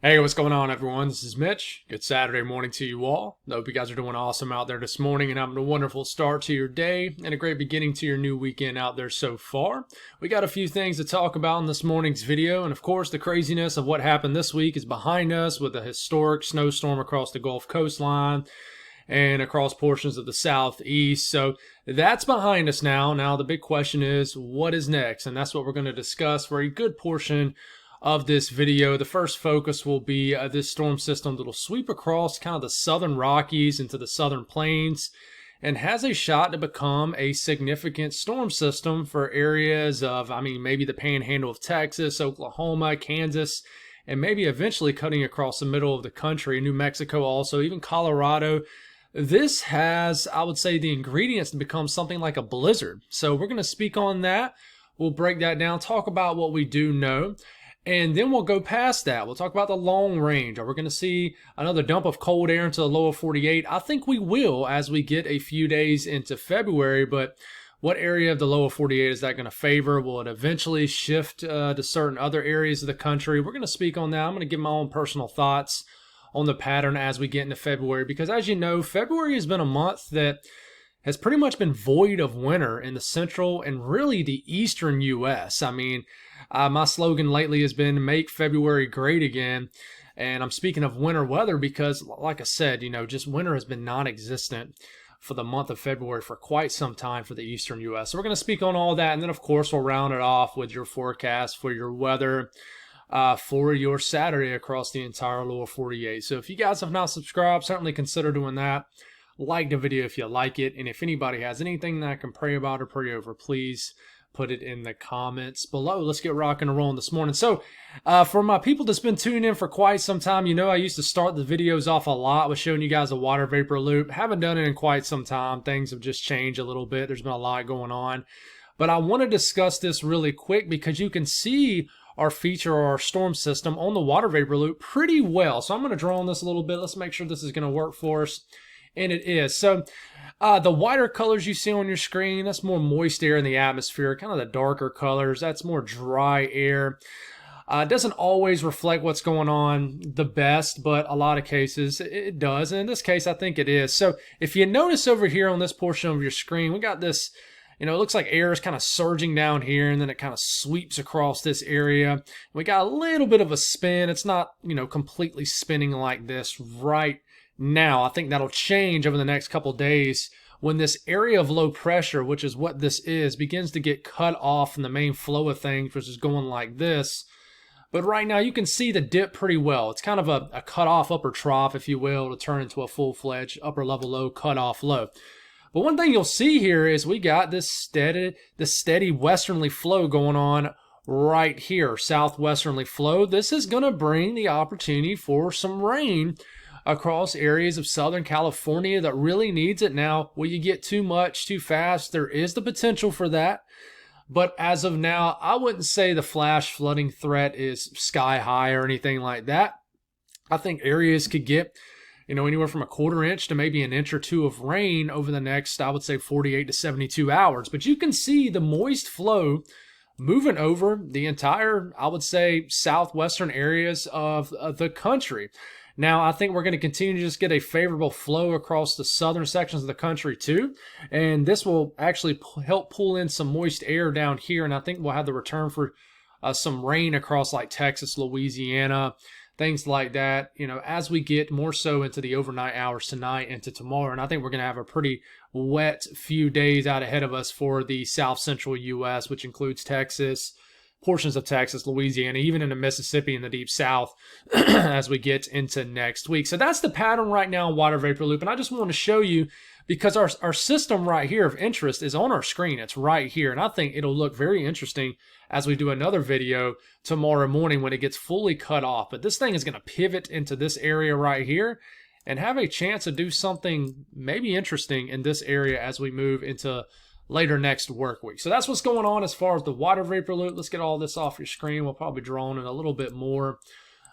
Hey, what's going on, everyone? This is Mitch. Good Saturday morning to you all. I hope you guys are doing awesome out there this morning and having a wonderful start to your day and a great beginning to your new weekend out there so far. We got a few things to talk about in this morning's video, and of course, the craziness of what happened this week is behind us with a historic snowstorm across the Gulf coastline and across portions of the southeast. So that's behind us now. Now, the big question is, what is next? And that's what we're going to discuss for a good portion of this video. The first focus will be this storm system that will sweep across kind of the southern Rockies into the southern plains and has a shot to become a significant storm system for areas of, maybe the panhandle of Texas, Oklahoma, Kansas, and maybe eventually cutting across the middle of the country, New Mexico also, even Colorado. This has, I would say, the ingredients to become something like a blizzard. So we're going to speak on that. We'll break that down, talk about what we do know. And then we'll go past that. We'll talk about the long range. Are we going to see another dump of cold air into the lower 48? I think we will as we get a few days into February, but what area of the lower 48 is that going to favor? Will it eventually shift to certain other areas of the country? We're going to speak on that. I'm going to give my own personal thoughts on the pattern as we get into February, because as you know, February has been a month that has pretty much been void of winter in the central and really the eastern U.S. My slogan lately has been "Make February Great Again," and I'm speaking of winter weather because, like I said, just winter has been non-existent for the month of February for quite some time for the eastern U.S. So we're going to speak on all that, and then of course we'll round it off with your forecast for your weather for your Saturday across the entire lower 48. So if you guys have not subscribed, certainly consider doing that. Like the video if you like it, and if anybody has anything that I can pray about or pray over, please put it in the comments below. Let's get rocking and rolling this morning. So for my people that's been tuning in for quite some time, I used to start the videos off a lot with showing you guys a water vapor loop. Haven't done it in quite some time. Things have just changed a little bit. There's been a lot going on, but I want to discuss this really quick because you can see our feature or our storm system on the water vapor loop pretty well. So I'm going to draw on this a little bit. Let's make sure this is going to work for us. And it is. So the whiter colors you see on your screen, that's more moist air in the atmosphere. Kind of the darker colors, that's more dry air. It doesn't always reflect what's going on the best, but a lot of cases it does. And in this case, I think it is. So if you notice over here on this portion of your screen, we got this, it looks like air is kind of surging down here, and then it kind of sweeps across this area. We got a little bit of a spin. It's not, completely spinning like this right now. I think that'll change over the next couple days when this area of low pressure, which is what this is, begins to get cut off from the main flow of things, which is going like this. But right now you can see the dip pretty well. It's kind of a cut off upper trough, if you will, to turn into a full-fledged upper level low, cut off low. But one thing you'll see here is we got this steady westerly flow going on right here, southwesterly flow. This is going to bring the opportunity for some rain across areas of Southern California that really needs it. Now, will you get too much too fast? There is the potential for that. But as of now, I wouldn't say the flash flooding threat is sky high or anything like that. I think areas could get, anywhere from a quarter inch to maybe an inch or two of rain over the next, I would say, 48 to 72 hours. But you can see the moist flow moving over the entire, I would say, southwestern areas of the country. Now, I think we're going to continue to just get a favorable flow across the southern sections of the country too. And this will actually help pull in some moist air down here. And I think we'll have the return for some rain across like Texas, Louisiana, things like that, as we get more so into the overnight hours tonight into tomorrow. And I think we're going to have a pretty wet few days out ahead of us for the south central U.S., which includes Texas, portions of Texas, Louisiana, even into Mississippi and the deep south as we get into next week. So that's the pattern right now in water vapor loop. And I just want to show you because our system right here of interest is on our screen. It's right here. And I think it'll look very interesting as we do another video tomorrow morning when it gets fully cut off. But this thing is going to pivot into this area right here and have a chance to do something maybe interesting in this area as we move into later next work week. So that's what's going on as far as the water vapor loop. Let's get all this off your screen. We'll probably draw on it a little bit more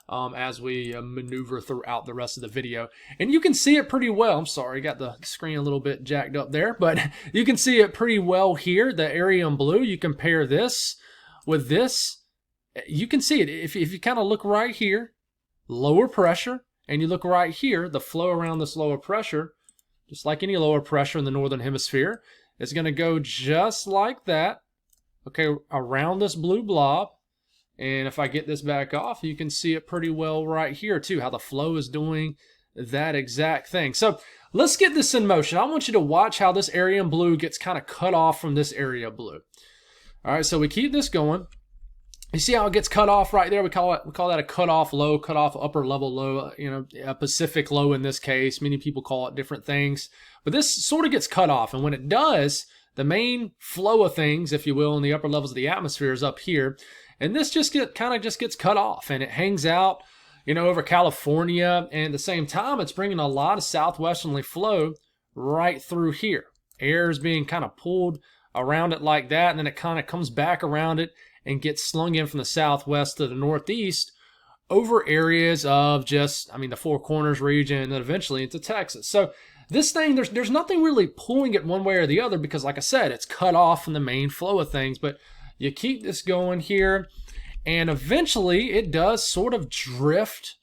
as we maneuver throughout the rest of the video. And you can see it pretty well. I'm sorry, got the screen a little bit jacked up there, but you can see it pretty well here. The area in blue, you compare this with this, you can see it. If you kind of look right here, lower pressure, and you look right here, the flow around this lower pressure, just like any lower pressure in the northern hemisphere, is going to go just like that, okay, around this blue blob. And if I get this back off, you can see it pretty well right here too, how the flow is doing that exact thing. So let's get this in motion. I want you to watch how this area in blue gets kind of cut off from this area of blue. All right, so we keep this going. You see how it gets cut off right there? We call that a cutoff low, cutoff upper level low, a Pacific low in this case. Many people call it different things, but this sort of gets cut off. And when it does, the main flow of things, if you will, in the upper levels of the atmosphere is up here. And this just gets cut off, and it hangs out, over California. And at the same time, it's bringing a lot of southwesterly flow right through here. Air is being kind of pulled around it like that, and then it kind of comes back around it and gets slung in from the southwest to the northeast over areas of the Four Corners region, and then eventually into Texas. So this thing, there's nothing really pulling it one way or the other because, like I said, it's cut off from the main flow of things. But you keep this going here, and eventually it does sort of drift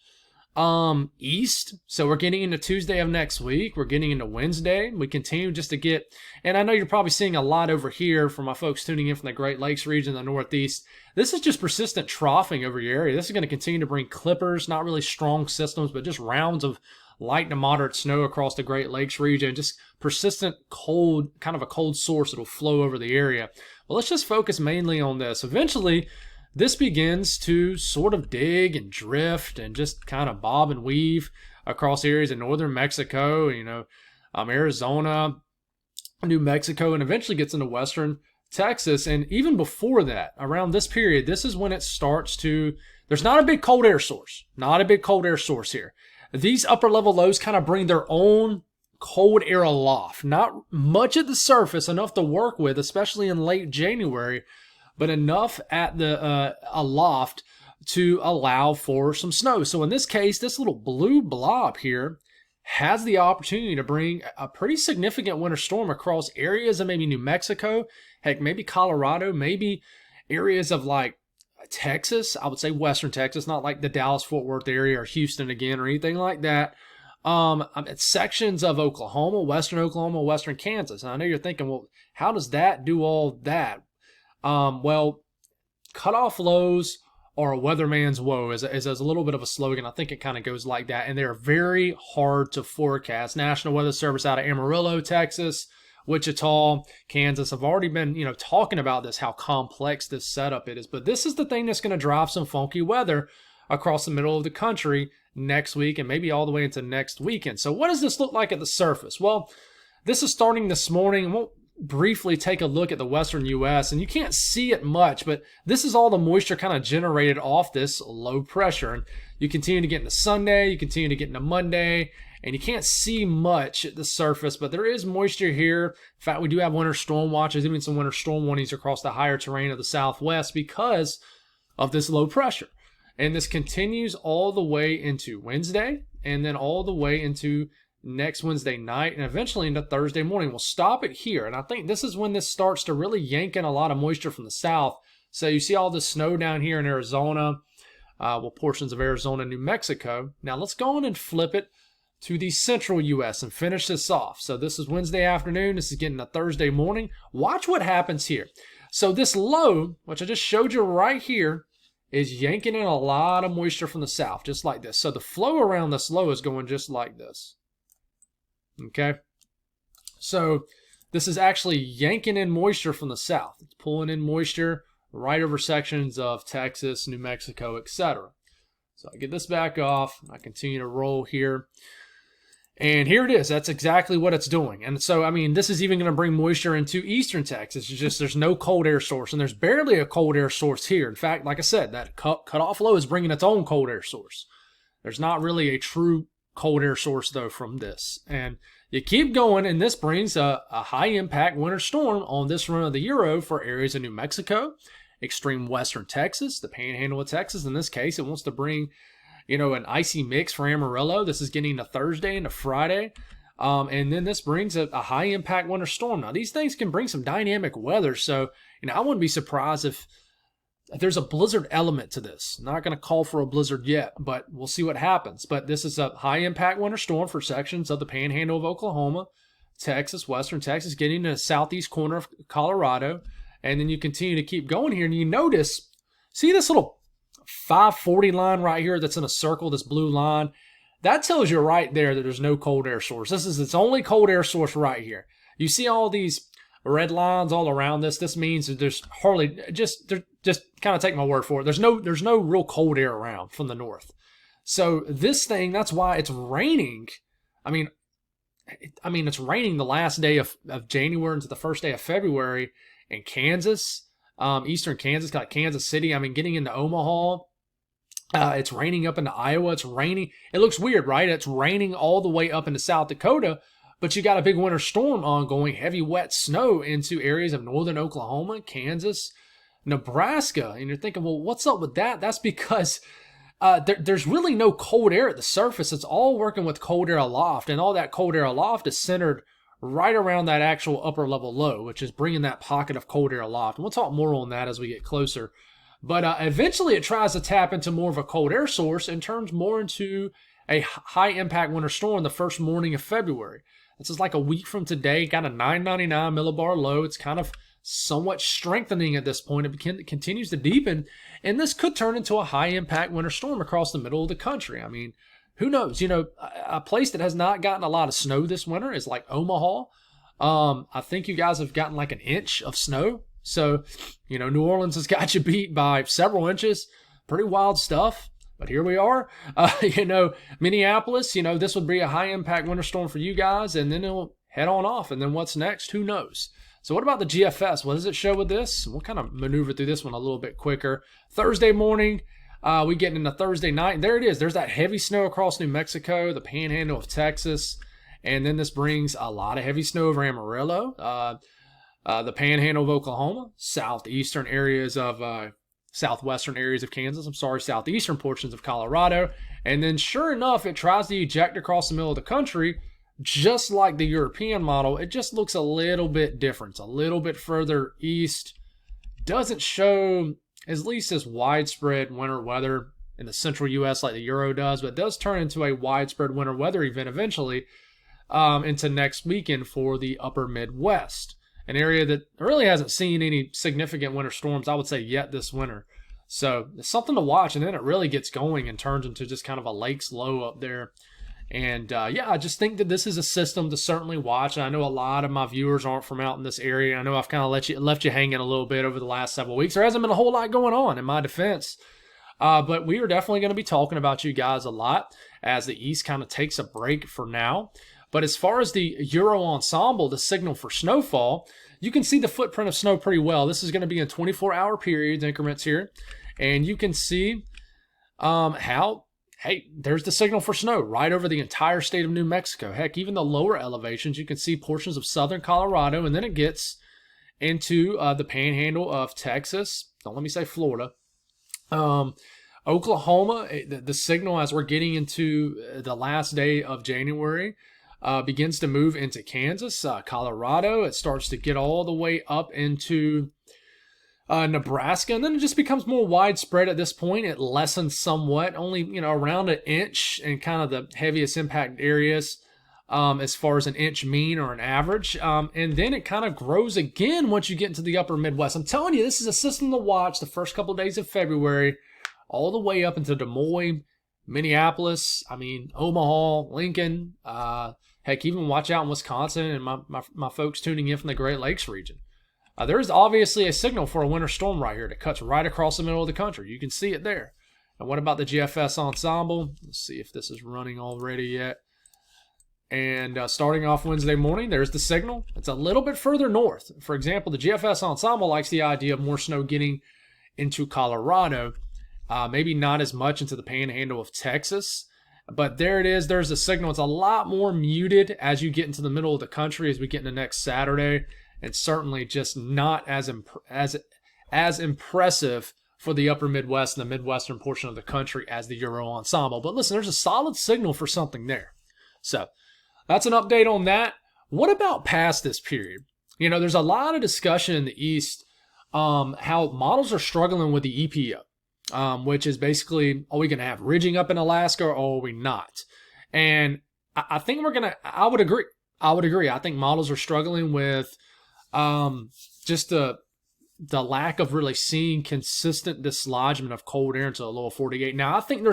east. So we're getting into Tuesday of next week. We're getting into Wednesday. We continue just to get, and I know you're probably seeing a lot over here from my folks tuning in from the Great Lakes region, the Northeast. This is just persistent troughing over your area. This is going to continue to bring clippers, not really strong systems, but just rounds of light to moderate snow across the Great Lakes region. Just persistent cold, kind of a cold source that will flow over the area. Well, let's just focus mainly on this. Eventually, this begins to sort of dig and drift and just kind of bob and weave across areas in northern Mexico, Arizona, New Mexico, and eventually gets into western Texas. And even before that, around this period, this is when it starts to, there's not a big cold air source, here. These upper level lows kind of bring their own cold air aloft. Not much at the surface, enough to work with, especially in late January, but enough at the aloft to allow for some snow. So in this case, this little blue blob here has the opportunity to bring a pretty significant winter storm across areas of maybe New Mexico, heck, maybe Colorado, maybe areas of like Texas. I would say western Texas, not like the Dallas-Fort Worth area or Houston again or anything like that. Sections of Oklahoma, western Kansas. And I know you're thinking, well, how does that do all that? Well, cutoff lows are a weatherman's woe is a little bit of a slogan. I think it kind of goes like that, and they're very hard to forecast. National Weather Service out of Amarillo, Texas, Wichita, Kansas have already been, talking about this, how complex this setup it is. But this is the thing that's going to drive some funky weather across the middle of the country next week and maybe all the way into next weekend. So what does this look like at the surface? Well, this is starting this morning. We'll briefly take a look at the western U.S., and you can't see it much, but this is all the moisture kind of generated off this low pressure. And you continue to get into Sunday, you continue to get into Monday, and you can't see much at the surface, but there is moisture here. In fact, we do have winter storm watches, even some winter storm warnings across the higher terrain of the Southwest because of this low pressure. And this continues all the way into Wednesday, and then all the way into next Wednesday night, and eventually into Thursday morning. We'll stop it here, and I think this is when this starts to really yank in a lot of moisture from the south. So you see all this snow down here in Arizona, portions of Arizona, New Mexico. Now let's go on and flip it to the central U.S. and finish this off. So this is Wednesday afternoon. This is getting to Thursday morning. Watch what happens here. So this low, which I just showed you right here, is yanking in a lot of moisture from the south, just like this. So the flow around this low is going just like this. Okay, so this is actually yanking in moisture from the south. It's pulling in moisture right over sections of Texas, New Mexico, etc. So I get this back off. I continue to roll here. And here it is. That's exactly what it's doing. And so, this is even going to bring moisture into eastern Texas. It's just there's no cold air source, and there's barely a cold air source here. In fact, like I said, that cutoff low is bringing its own cold air source. There's not really a true cold air source, though, from this. And you keep going, and this brings a high-impact winter storm on this run of the Euro for areas of New Mexico, extreme western Texas, the panhandle of Texas. In this case, it wants to bring, an icy mix for Amarillo. This is getting to Thursday into Friday. And then this brings a high-impact winter storm. Now, these things can bring some dynamic weather, so I wouldn't be surprised if there's a blizzard element to this. Not going to call for a blizzard yet, but we'll see what happens. But this is a high impact winter storm for sections of the panhandle of Oklahoma, Texas, western Texas, getting to the southeast corner of Colorado. And then you continue to keep going here, and you notice, see this little 540 line right here that's in a circle, this blue line? That tells you right there that there's no cold air source. This is its only cold air source right here. You see all these red lines all around this. This means that there's hardly, just kind of take my word for it. There's no real cold air around from the north. So this thing, that's why it's raining. I mean, it's raining the last day of January into the first day of February in Kansas, eastern Kansas, got Kansas City. I mean, getting into Omaha. It's raining up into Iowa. It's raining. It looks weird, right? It's raining all the way up into South Dakota, but you got a big winter storm ongoing, heavy wet snow into areas of northern Oklahoma, Kansas, Nebraska. And you're thinking, well, what's up with that? That's because there's really no cold air at the surface. It's all working with cold air aloft, and all that cold air aloft is centered right around that actual upper level low, which is bringing that pocket of cold air aloft. And we'll talk more on that as we get closer. But eventually it tries to tap into more of a cold air source and turns more into a high impact winter storm the first morning of February. This is like a week from today, got a 999 millibar low. It's kind of somewhat strengthening at this point. It continues to deepen, and this could turn into a high impact winter storm across the middle of the country. I mean, who knows? You know, a place that has not gotten a lot of snow this winter is like Omaha. I think you guys have gotten like an inch of snow. So, you know, New Orleans has got you beat by several inches. Pretty wild stuff. But here we are. You know, Minneapolis, you know, this would be a high impact winter storm for you guys, and then it'll head on off. And then what's next? Who knows? So what about the GFS? What does it show with this? We'll kind of maneuver through this one a little bit quicker. Thursday morning, we get into Thursday night. And there it is. There's that heavy snow across New Mexico, the panhandle of Texas. And then this brings a lot of heavy snow over Amarillo. The panhandle of Oklahoma, southeastern areas of southwestern areas of Kansas, southeastern portions of Colorado. And then sure enough, it tries to eject across the middle of the country, just like the European model. It just looks a little bit different, it's a little bit further east. Doesn't show at least as widespread winter weather in the central U.S. like the Euro does, but it does turn into a widespread winter weather event eventually into next weekend for the upper Midwest. An area that really hasn't seen any significant winter storms, I would say, yet this winter. So it's something to watch, and then it really gets going and turns into just kind of a lakes low up there. And yeah, I just think that this is a system to certainly watch. And I know a lot of my viewers aren't from out in this area. I know I've kind of left you hanging a little bit over the last several weeks. There hasn't been a whole lot going on in my defense. But we are definitely going to be talking about you guys a lot as the East kind of takes a break for now. But as far as the Euro ensemble, the signal for snowfall, you can see the footprint of snow pretty well. This is going to be in 24-hour periods increments here. And you can see how, hey, there's the signal for snow right over the entire state of New Mexico. Heck, even the lower elevations, you can see portions of southern Colorado, and then it gets into the panhandle of Texas. Don't let me say Florida. Oklahoma, the signal as we're getting into the last day of January, begins to move into Kansas, Colorado. It starts to get all the way up into Nebraska, and then it just becomes more widespread at this point. It lessens somewhat, only, you know, around an inch in kind of the heaviest impact areas as far as an inch mean or an average. And then it kind of grows again once you get into the upper Midwest. I'm telling you, this is a system to watch the first couple of days of February, all the way up into Des Moines, Minneapolis, Omaha, Lincoln, heck, even watch out in Wisconsin and my folks tuning in from the Great Lakes region. There's obviously a signal for a winter storm right here that cuts right across the middle of the country. You can see it there. And what about the GFS ensemble? Let's see if this is running already yet. And starting off Wednesday morning, there's the signal. It's a little bit further north. For example, the GFS ensemble likes the idea of more snow getting into Colorado. Maybe not as much into the panhandle of Texas. But there it is. There's the signal. It's a lot more muted as you get into the middle of the country as we get into next Saturday. And certainly just not as impressive for the upper Midwest and the Midwestern portion of the country as the Euro ensemble. But listen, there's a solid signal for something there. So that's an update on that. What about past this period? You know, there's a lot of discussion in the East how models are struggling with the EPO, which is basically, are we going to have ridging up in Alaska or are we not? And I think I would agree. I think models are struggling with just the lack of really seeing consistent dislodgement of cold air into the lower 48. Now, I think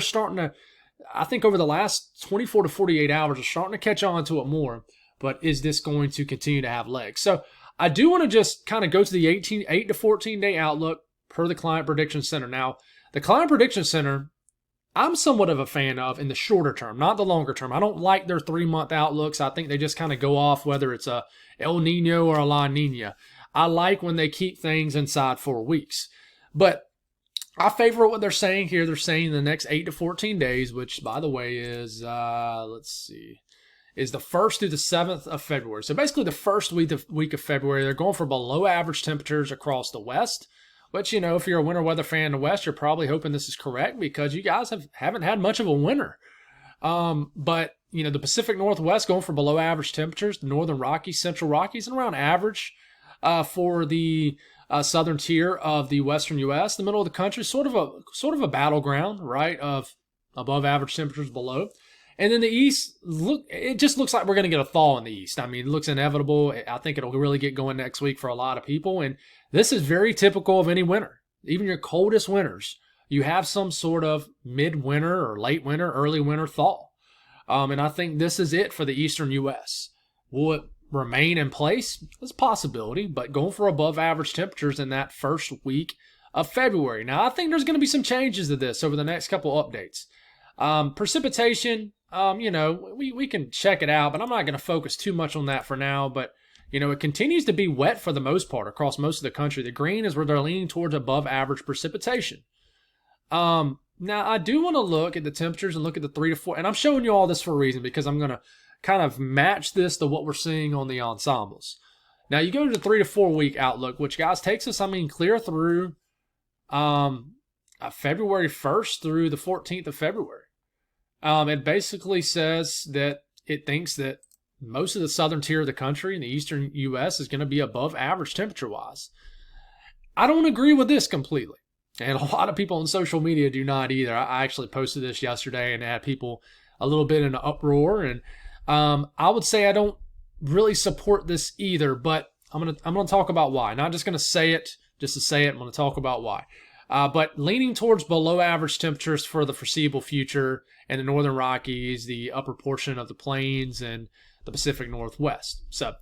over the last 24 to 48 hours, they're starting to catch on to it more. But is this going to continue to have legs? So I do want to just kind of go to the 8 to 14 day outlook per the Climate Prediction Center. Now, the Climate Prediction Center, I'm somewhat of a fan of in the shorter term, not the longer term. I don't like their 3-month outlooks. I think they just kind of go off whether it's a El Nino or a La Nina. I like when they keep things inside 4 weeks. But I favor what they're saying here. They're saying the next 8 to 14 days, which, by the way, is, is the 1st through the 7th of February. So basically the first week of February, they're going for below average temperatures across the West. Which, if you're a winter weather fan in the West, you're probably hoping this is correct because you guys haven't had much of a winter. But, the Pacific Northwest going for below average temperatures, the Northern Rockies, Central Rockies, and around average for the southern tier of the Western U.S. The middle of the country, sort of a battleground, right, of above average temperatures below. And then the East, it just looks like we're going to get a thaw in the East. I mean, it looks inevitable. I think it'll really get going next week for a lot of people. And this is very typical of any winter. Even your coldest winters, you have some sort of mid-winter or late winter, early winter thaw. And I think this is it for the Eastern U.S. Will it remain in place? It's a possibility, but going for above average temperatures in that first week of February. Now, I think there's going to be some changes to this over the next couple updates. Precipitation, we can check it out, but I'm not going to focus too much on that for now. But, it continues to be wet for the most part across most of the country. The green is where they're leaning towards above average precipitation. Now, I do want to look at the temperatures and look at the 3 to 4. And I'm showing you all this for a reason because I'm going to kind of match this to what we're seeing on the ensembles. Now, you go to the 3 to 4 week outlook, which, guys, takes us, clear through February 1st through the 14th of February. It basically says that it thinks that most of the southern tier of the country in the eastern U.S. is going to be above average temperature-wise. I don't agree with this completely. And a lot of people on social media do not either. I actually posted this yesterday and had people a little bit in an uproar. And I would say I don't really support this either, but I'm gonna talk about why. Not just going to say it just to say it. I'm going to talk about why. But leaning towards below average temperatures for the foreseeable future in the Northern Rockies, the upper portion of the plains, and the Pacific Northwest. So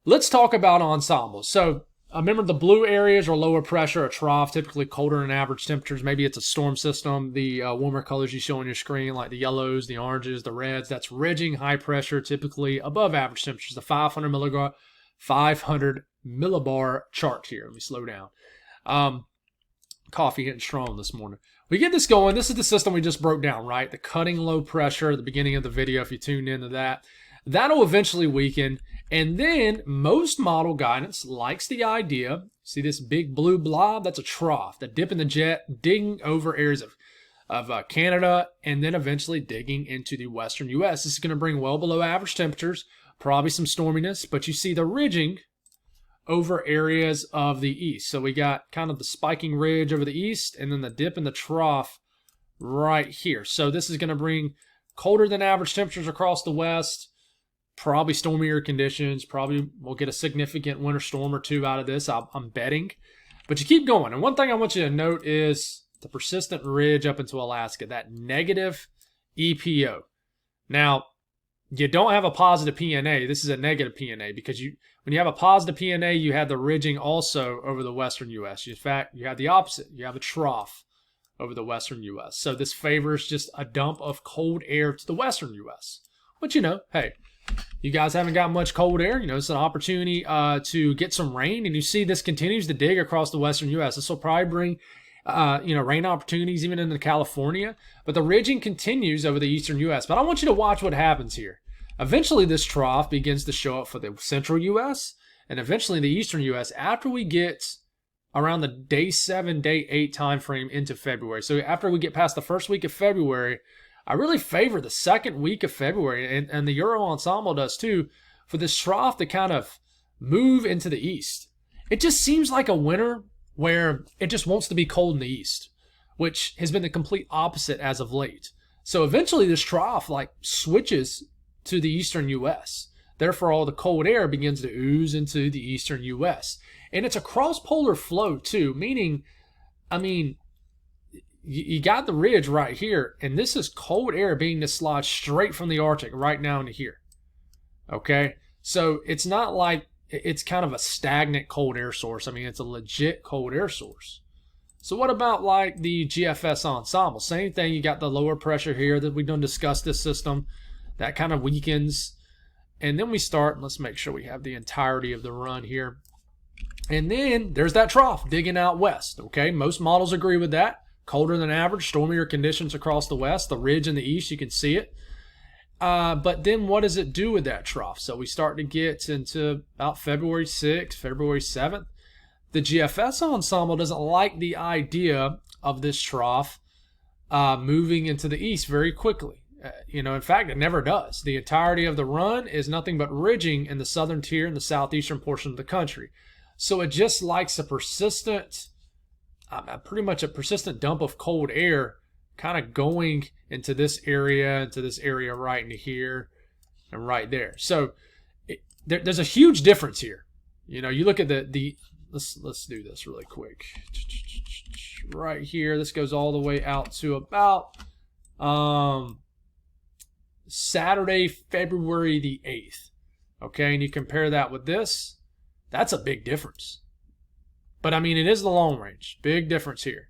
let's talk about ensembles. So remember, the blue areas are lower pressure, a trough, typically colder than average temperatures. Maybe it's a storm system. The warmer colors you show on your screen, like the yellows, the oranges, the reds, that's ridging, high pressure, typically above average temperatures. The 500 millibar chart here. Let me slow down. Coffee getting strong this morning. We get this going. This is the system we just broke down, right? The cutting low pressure at the beginning of the video, if you tuned into that. That'll eventually weaken. And then most model guidance likes the idea. See this big blue blob? That's a trough. The dip in the jet, digging over areas of Canada, and then eventually digging into the western U.S. This is going to bring well below average temperatures, probably some storminess, but you see the ridging over areas of the east. So we got kind of the spiking ridge over the east, and then the dip in the trough right here. So this is going to bring colder than average temperatures across the west, probably stormier conditions. Probably we'll get a significant winter storm or two out of this, I'm betting. But you keep going. And one thing I want you to note is the persistent ridge up into Alaska, that negative EPO. Now, you don't have a positive PNA. This is a negative PNA because when you have a positive PNA, you have the ridging also over the western U.S. In fact, you have the opposite. You have a trough over the western U.S. So this favors just a dump of cold air to the western U.S. But, hey, you guys haven't got much cold air. It's an opportunity to get some rain. And you see this continues to dig across the western U.S. This will probably bring, rain opportunities even into California. But the ridging continues over the eastern U.S. But I want you to watch what happens here. Eventually, this trough begins to show up for the central U.S. and eventually the eastern U.S. after we get around the day 7, day 8 time frame into February. So after we get past the first week of February, I really favor the second week of February, and the Euro Ensemble does too, for this trough to kind of move into the east. it just seems like a winter where it just wants to be cold in the east, which has been the complete opposite as of late. So eventually this trough like switches to the eastern U.S. Therefore, all the cold air begins to ooze into the eastern U.S. And it's a cross-polar flow too, meaning, I mean, you got the ridge right here, and this is cold air being dislodged straight from the Arctic right now into here. Okay? So it's not like it's kind of a stagnant cold air source. I mean, it's a legit cold air source. So what about like the GFS ensemble? Same thing, you got the lower pressure here that we done discussed this system. That kind of weakens. And then we start, let's make sure we have the entirety of the run here. And then there's that trough digging out west. Okay, most models agree with that. Colder than average, stormier conditions across the west. The ridge in the east, you can see it. But then what does it do with that trough? So we start to get into about February 6th, February 7th. The GFS ensemble doesn't like the idea of this trough moving into the east very quickly. In fact, it never does. The entirety of the run is nothing but ridging in the southern tier and the southeastern portion of the country. So it just likes a persistent, pretty much a persistent dump of cold air kind of going into this area right into here, and right there. So there's a huge difference here. You look at let's do this really quick. Right here, this goes all the way out to about Saturday, February the 8th. Okay, and you compare that with this, that's a big difference. But I mean, it is the long range. Big difference here.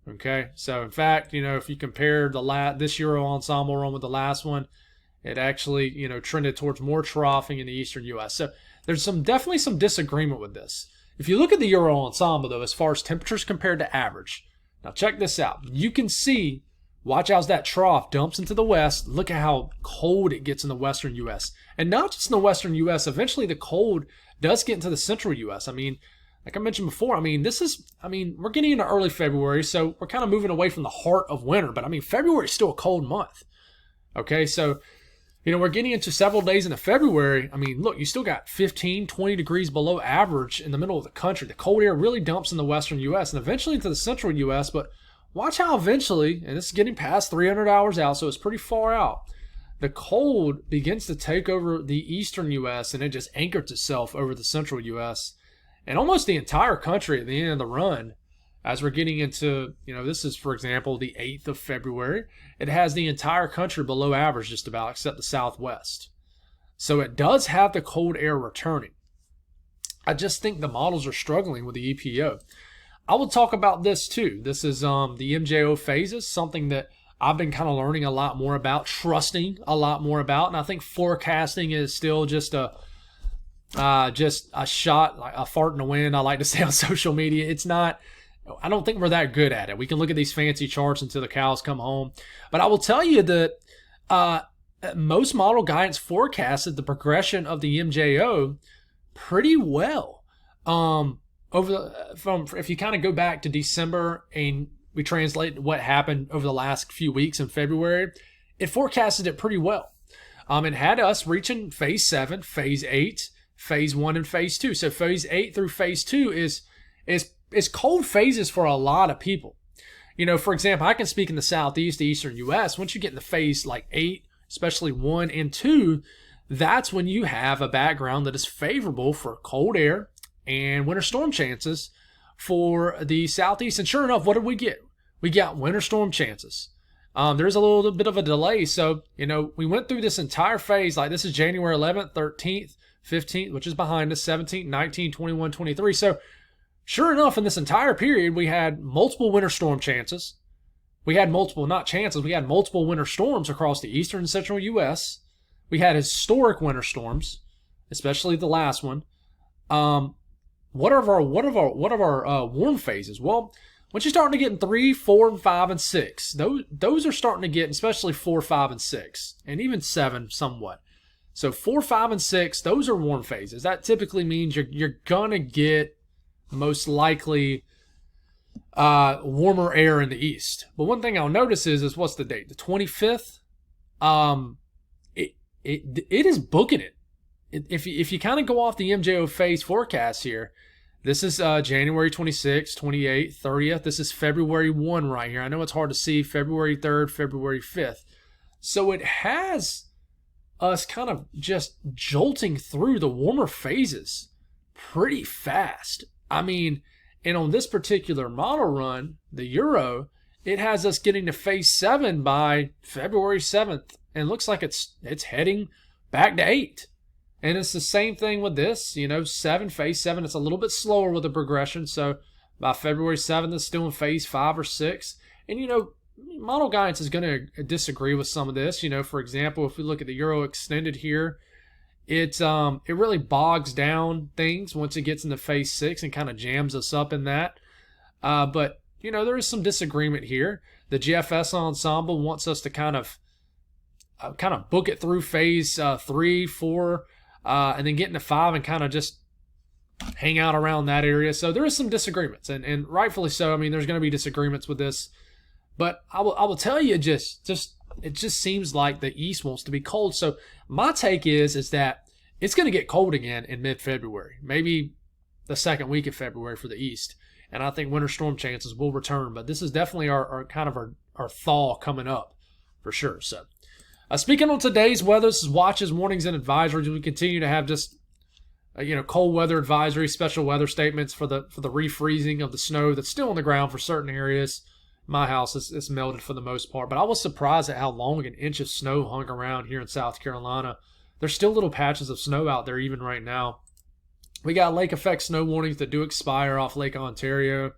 Okay, so in fact, if you compare this Euro ensemble run with the last one, it actually, trended towards more troughing in the eastern U.S. So there's definitely some disagreement with this. If you look at the Euro ensemble, though, as far as temperatures compared to average, now check this out. You can see, watch as that trough dumps into the west. Look at how cold it gets in the western U.S. And not just in the western U.S., eventually the cold does get into the central U.S. I mean, like I mentioned before, we're getting into early February, so we're kind of moving away from the heart of winter. But February is still a cold month. Okay, so, we're getting into several days into February. Look, you still got 15, 20 degrees below average in the middle of the country. The cold air really dumps in the western U.S. and eventually into the central U.S., but watch how eventually, and this is getting past 300 hours out, so it's pretty far out, the cold begins to take over the eastern U.S. and it just anchors itself over the central U.S. and almost the entire country at the end of the run. As we're getting into, this is, for example, the 8th of February. It has the entire country below average just about, except the southwest. So it does have the cold air returning. I just think the models are struggling with the EPO. I will talk about this too. This is the MJO phases, something that I've been kind of learning a lot more about, trusting a lot more about. And I think forecasting is still just a shot, like a fart in the wind, I like to say on social media. It's not, I don't think we're that good at it. We can look at these fancy charts until the cows come home. But I will tell you that most model guidance forecasted the progression of the MJO pretty well. If you kind of go back to December and we translate what happened over the last few weeks in February, it forecasted it pretty well. It had us reaching phase 7, phase 8, phase 1, and phase 2. So phase 8 through phase 2 is cold phases for a lot of people. For example, I can speak in the southeast, the eastern U.S. Once you get into phase like 8, especially 1 and 2, that's when you have a background that is favorable for cold air and winter storm chances for the southeast. And sure enough, what did we get? We got winter storm chances. There's a little bit of a delay. So, we went through this entire phase. Like this is January 11th, 13th, 15th, which is behind us, 17th, 19th, 21, 23. So sure enough, in this entire period, we had multiple winter storm chances. We had multiple winter storms across the eastern and central U.S. We had historic winter storms, especially the last one. What are our warm phases? Well, once you're starting to get in 3, 4, and 5, and 6, those are starting to get, especially 4, 5, and 6, and even 7 somewhat. So 4, 5, and 6, those are warm phases. That typically means you're gonna get most likely warmer air in the east. But one thing I'll notice is what's the date? The 25th. It is booking it. if you kind of go off the MJO phase forecast here, this is January 26th, 28th, 30th. This is February 1 right here. I know it's hard to see. February 3rd, February 5th. So it has us kind of just jolting through the warmer phases pretty fast. I mean, and on this particular model run, the Euro, it has us getting to phase 7 by February 7th. And looks like it's heading back to 8. And it's the same thing with this, phase 7. It's a little bit slower with the progression. So by February 7th, it's still in phase 5 or 6. And, model guidance is going to disagree with some of this. For example, if we look at the Euro Extended here, it really bogs down things once it gets into phase 6 and kind of jams us up in that. But, there is some disagreement here. The GFS Ensemble wants us to kind of book it through phase 3, 4, and then get into 5 and kind of just hang out around that area. So there is some disagreements, and rightfully so. I mean, there's going to be disagreements with this. But I will tell you, it just seems like the East wants to be cold. So my take is that it's going to get cold again in mid-February, maybe the second week of February for the East. And I think winter storm chances will return. But this is definitely our thaw coming up for sure. So speaking on today's weather, this is watches, warnings, and advisories. We continue to have just cold weather advisory, special weather statements for the refreezing of the snow that's still on the ground for certain areas. My house is melted for the most part, but I was surprised at how long an inch of snow hung around here in South Carolina. There's still little patches of snow out there even right now. We got lake effect snow warnings that do expire off Lake Ontario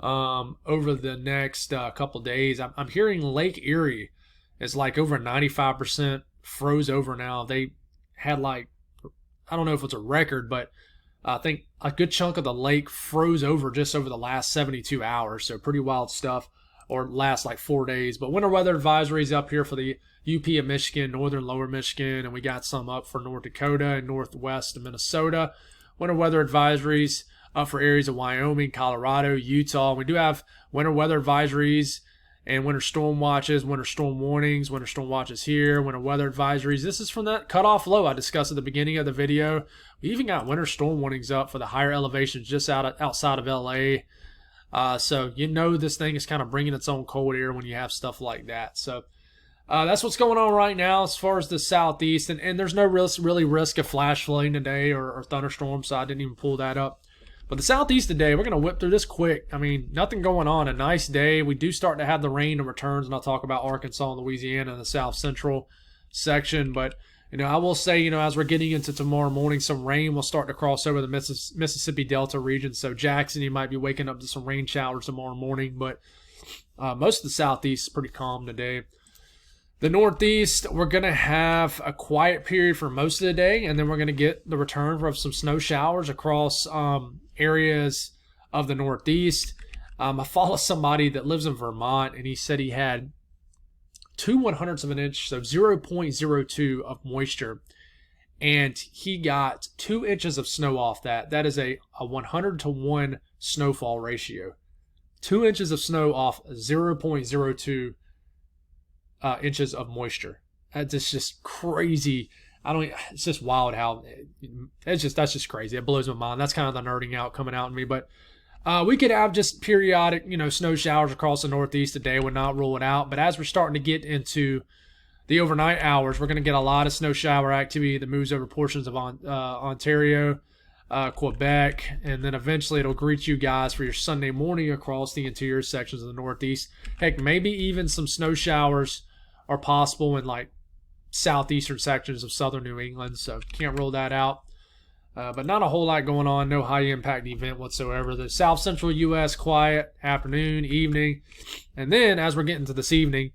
over the next couple days. I'm hearing Lake Erie is like over 95% froze over now. They had I don't know if it's a record, but I think a good chunk of the lake froze over just over the last 72 hours. So pretty wild stuff, or last 4 days. But winter weather advisories up here for the UP of Michigan, northern lower Michigan, and we got some up for North Dakota and northwest of Minnesota. Winter weather advisories up for areas of Wyoming, Colorado, Utah. We do have winter weather advisories and winter storm watches, winter storm warnings, winter storm watches here, winter weather advisories. This is from that cutoff low I discussed at the beginning of the video. We even got winter storm warnings up for the higher elevations just outside of LA. So this thing is kind of bringing its own cold air when you have stuff like that. So that's what's going on right now as far as the southeast. And there's no really risk of flash flooding today or thunderstorms, so I didn't even pull that up. But the southeast today, we're going to whip through this quick. I mean, nothing going on. A nice day. We do start to have the rain and returns, and I'll talk about Arkansas and Louisiana in the south central section. But, I will say, as we're getting into tomorrow morning, some rain will start to cross over the Mississippi Delta region. So Jackson, you might be waking up to some rain showers tomorrow morning. But most of the southeast is pretty calm today. The northeast, we're going to have a quiet period for most of the day, and then we're going to get the return of some snow showers across areas of the northeast. I follow somebody that lives in Vermont, and he said he had 2/100ths of an inch, so 0.02 of moisture, and he got 2 inches of snow off that. That is a 100-to-1 snowfall ratio. 2 inches of snow off 0.02 inches of moisture. That's just crazy. It's just wild how that's just crazy. It blows my mind. That's kind of the nerding out coming out in me. But we could have just periodic, snow showers across the northeast today. Would not rule it out. But as we're starting to get into the overnight hours, we're going to get a lot of snow shower activity that moves over portions of Ontario, Quebec, and then eventually it'll greet you guys for your Sunday morning across the interior sections of the northeast. Heck, maybe even some snow showers are possible in southeastern sections of southern New England, so can't rule that out. But not a whole lot going on, no high impact event whatsoever. The south central U.S. quiet afternoon, evening, and then as we're getting to this evening,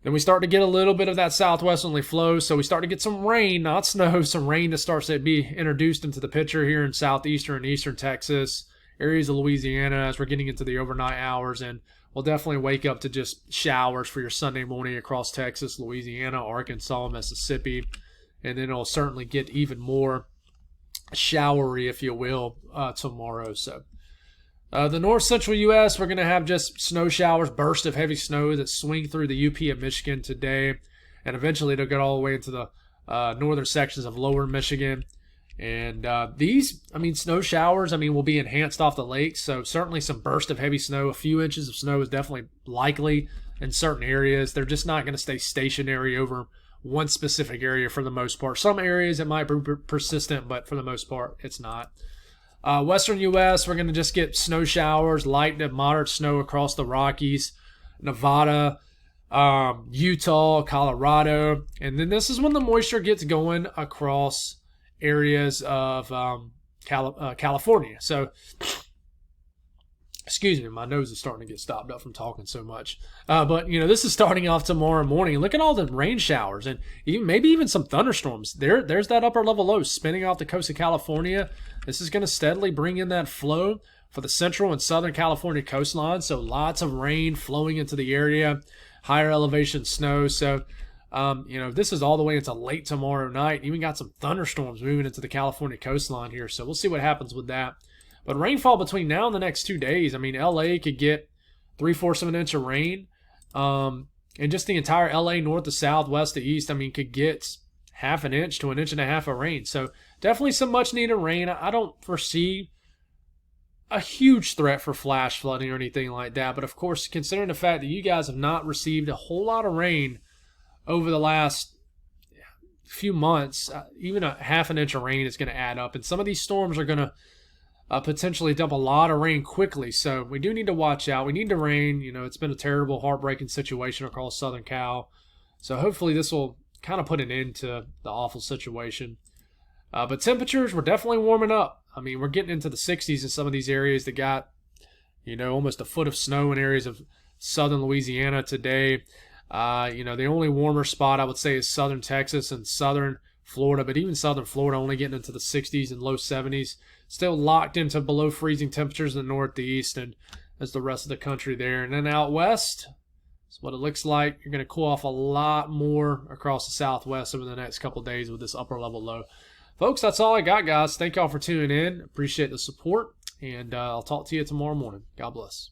then we start to get a little bit of that southwesterly flow, so we start to get some rain, not snow, some rain that starts to be introduced into the picture here in southeastern and eastern Texas, areas of Louisiana as we're getting into the overnight hours, and we'll definitely wake up to just showers for your Sunday morning across Texas, Louisiana, Arkansas, Mississippi, and then it'll certainly get even more showery, if you will, tomorrow. So the north central U.S., we're going to have just snow showers, bursts of heavy snow that swing through the UP of Michigan today, and eventually it'll get all the way into the northern sections of lower Michigan. And these, snow showers, will be enhanced off the lakes. So certainly some burst of heavy snow. A few inches of snow is definitely likely in certain areas. They're just not going to stay stationary over one specific area for the most part. Some areas it might be persistent, but for the most part, it's not. Western U.S., we're going to just get snow showers, light to moderate snow across the Rockies, Nevada, Utah, Colorado. And then this is when the moisture gets going across areas of California. So, excuse me, my nose is starting to get stopped up from talking so much. But, this is starting off tomorrow morning. Look at all the rain showers and maybe even some thunderstorms. There's that upper level low spinning off the coast of California. This is going to steadily bring in that flow for the central and southern California coastline. So lots of rain flowing into the area, higher elevation snow. So, this is all the way into late tomorrow night. Even got some thunderstorms moving into the California coastline here. So we'll see what happens with that. But rainfall between now and the next 2 days, LA could get 3/4 of an inch of rain. And just the entire LA north to south, west to east, could get 1/2 inch to 1.5 inches of rain. So definitely some much needed rain. I don't foresee a huge threat for flash flooding or anything like that. But of course, considering the fact that you guys have not received a whole lot of rain over the last few months, even 1/2 inch of rain is going to add up. And some of these storms are going to potentially dump a lot of rain quickly. So we do need to watch out. We need the rain. It's been a terrible, heartbreaking situation across Southern Cal. So hopefully this will kind of put an end to the awful situation. But temperatures, we're definitely warming up. We're getting into the 60s in some of these areas that got, almost a foot of snow in areas of southern Louisiana today. The only warmer spot I would say is southern Texas and southern Florida, but even southern Florida only getting into the 60s and low 70s. Still locked into below freezing temperatures in the northeast and as the rest of the country there. And then out west, that's what it looks like. You're going to cool off a lot more across the southwest over the next couple of days with this upper level low. Folks, that's all I got, guys. Thank y'all for tuning in. Appreciate the support, and I'll talk to you tomorrow morning. God bless.